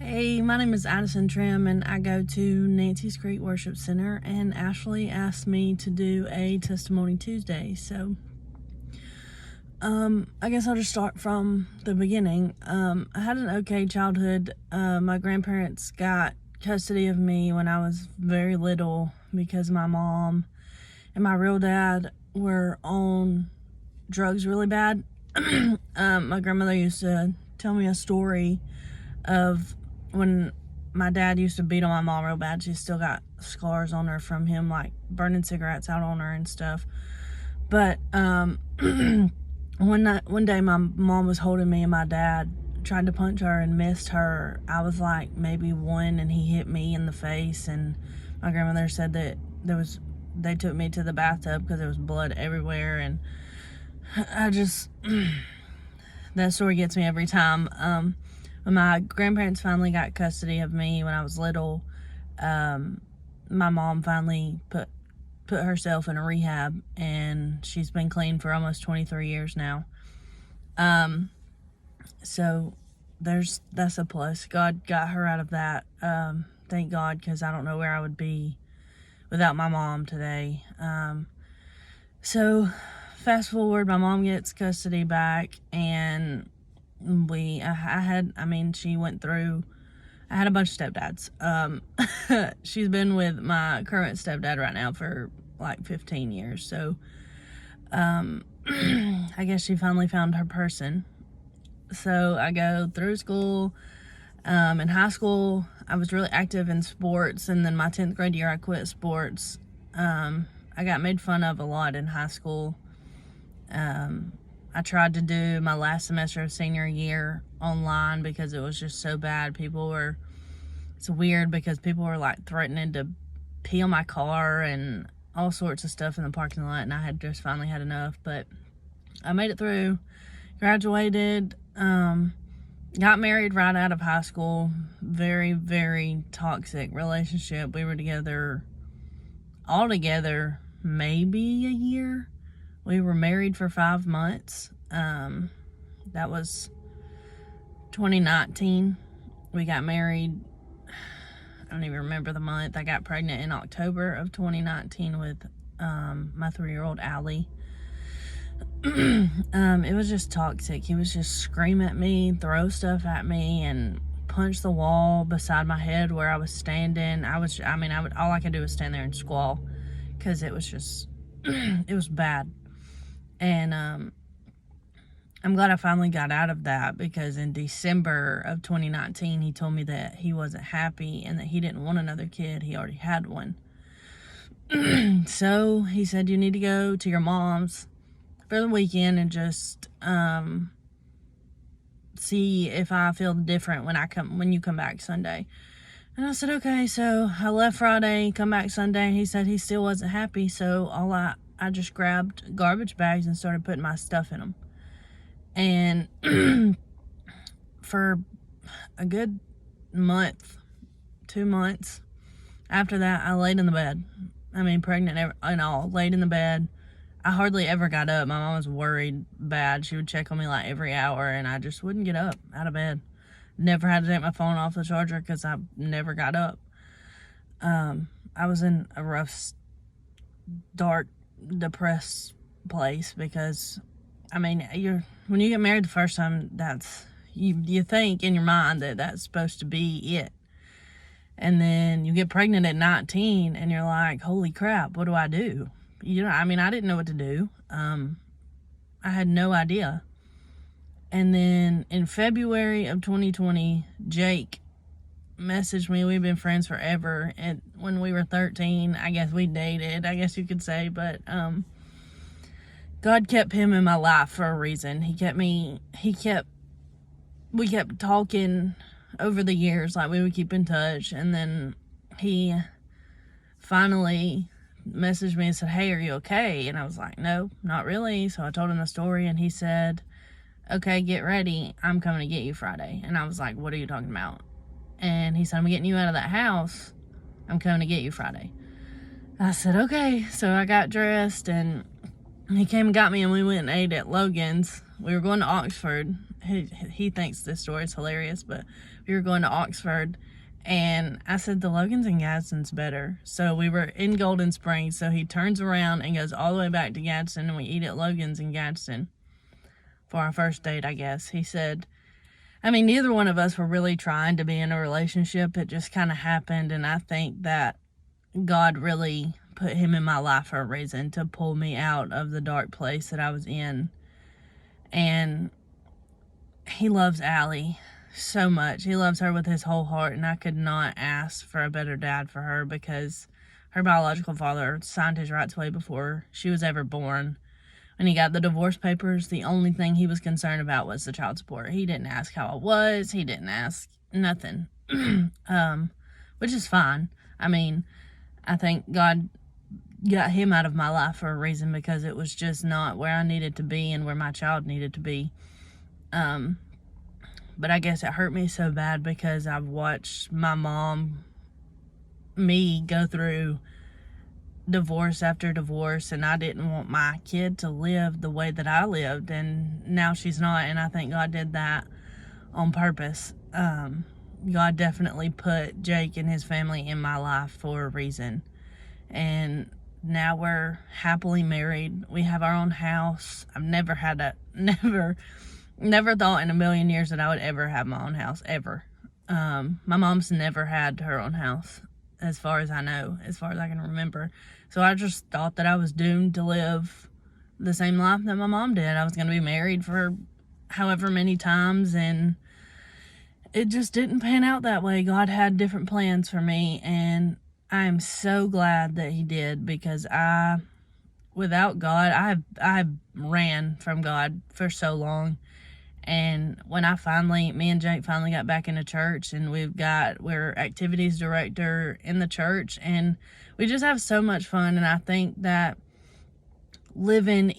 Hey, my name is Adyson Trimm, and I go to Nancy's Creek Worship Center, and Ashley asked me to do a Testimony Tuesday. So, I guess I'll just start from the beginning. I had an okay childhood. My grandparents got custody of me when I was very little because my mom and my real dad were on drugs really bad. My grandmother used to tell me a story of when my dad used to beat on my mom real bad. She's still got scars on her from him, like burning cigarettes out on her and stuff. But one day my mom was holding me and my dad tried to punch her and missed her. I was like maybe one, and he hit me in the face. And my grandmother said that they took me to the bathtub because there was blood everywhere. And I just that story gets me every time. When my grandparents finally got custody of me when I was little, my mom finally put herself in a rehab, and she's been clean for almost 23 years now. So that's a plus. God got her out of that. Thank God, because I don't know where I would be without my mom today. So fast forward, my mom gets custody back, and she went through, I had a bunch of stepdads. She's been with my current stepdad right now for like 15 years. So, I guess she finally found her person. So I go through school. In high school, I was really active in sports. And then my 10th grade year, I quit sports. I got made fun of a lot in high school. I tried to do my last semester of senior year online because it was just so bad. It's weird because people were like threatening to pee on my car and all sorts of stuff in the parking lot, and I had just finally had enough. But I made it through, graduated, got married right out of high school. Very, very toxic relationship. We were together, all together, maybe a year. We were married for 5 months. That was 2019. We got married. I don't even remember the month. I got pregnant in October of 2019 with my 3-year-old Allie. It was just toxic. He was just scream at me, throw stuff at me, and punch the wall beside my head where I was standing. All I could do was stand there and squall because it was just, it was bad. And I'm glad I finally got out of that, because in December of 2019, he told me that he wasn't happy and that he didn't want another kid. He already had one. So he said, you need to go to your mom's for the weekend and just see if I feel different when you come back Sunday. And I said, okay. So I left Friday, come back Sunday, and he said he still wasn't happy. So I just grabbed garbage bags and started putting my stuff in them. And for a good month, 2 months after that, I laid in the bed. Pregnant and all, laid in the bed. I hardly ever got up. My mom was worried bad. She would check on me like every hour, and I just wouldn't get up out of bed. Never had to take my phone off the charger because I never got up. I was in a rough, dark, depressed place because, when you get married the first time, you think in your mind that that's supposed to be it. And then you get pregnant at 19 and you're like, holy crap, what do I do? I didn't know what to do. I had no idea. And then in February of 2020, Jake messaged me. We've been friends forever. And when we were 13, I guess we dated, I guess you could say. But God kept him in my life for a reason. We kept talking over the years, like we would keep in touch. And then he finally messaged me and said, hey, are you okay? And I was like, no, not really. So I told him the story, and he said, okay, get ready. I'm coming to get you Friday. And I was like, what are you talking about? And he said, I'm getting you out of that house. I'm coming to get you Friday. I said, okay. So I got dressed, and he came and got me, and we went and ate at Logan's. We were going to Oxford, he thinks this story is hilarious, but we were going to Oxford, and I said the Logans and Gadsden's better. So we were in Golden Springs, so he turns around and goes all the way back to Gadsden, and we eat at Logan's in Gadsden for our first date, I guess. He said, I mean, neither one of us were really trying to be in a relationship. It just kind of happened, and I think that God really put him in my life for a reason, to pull me out of the dark place that I was in. And he loves Allie so much. He loves her with his whole heart, and I could not ask for a better dad for her, because her biological father signed his rights away before she was ever born. When he got the divorce papers, the only thing he was concerned about was the child support. He didn't ask how I was. He didn't ask nothing, which is fine. I mean, I think God got him out of my life for a reason, because it was just not where I needed to be and where my child needed to be. But I guess it hurt me so bad because I've watched me go through divorce after divorce, and I didn't want my kid to live the way that I lived, and now she's not, and I think God did that on purpose. God definitely put Jake and his family in my life for a reason, and now we're happily married. We have our own house. I've never thought in a million years that I would ever have my own house, ever. My mom's never had her own house, as far as I know, as far as I can remember. So I just thought that I was doomed to live the same life that my mom did. I was going to be married for however many times, and it just didn't pan out that way. God had different plans for me, and I am so glad that he did, because without God, I ran from God for so long. And when me and Jake finally got back into church, and we're activities director in the church, and we just have so much fun. And I think that living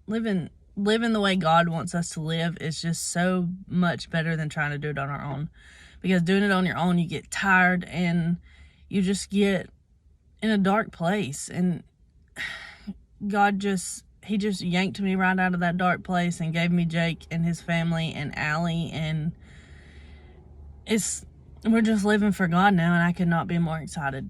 the way God wants us to live is just so much better than trying to do it on our own. Because doing it on your own, you get tired, and you just get in a dark place. And he just yanked me right out of that dark place and gave me Jake and his family and Allie, and we're just living for God now, and I could not be more excited.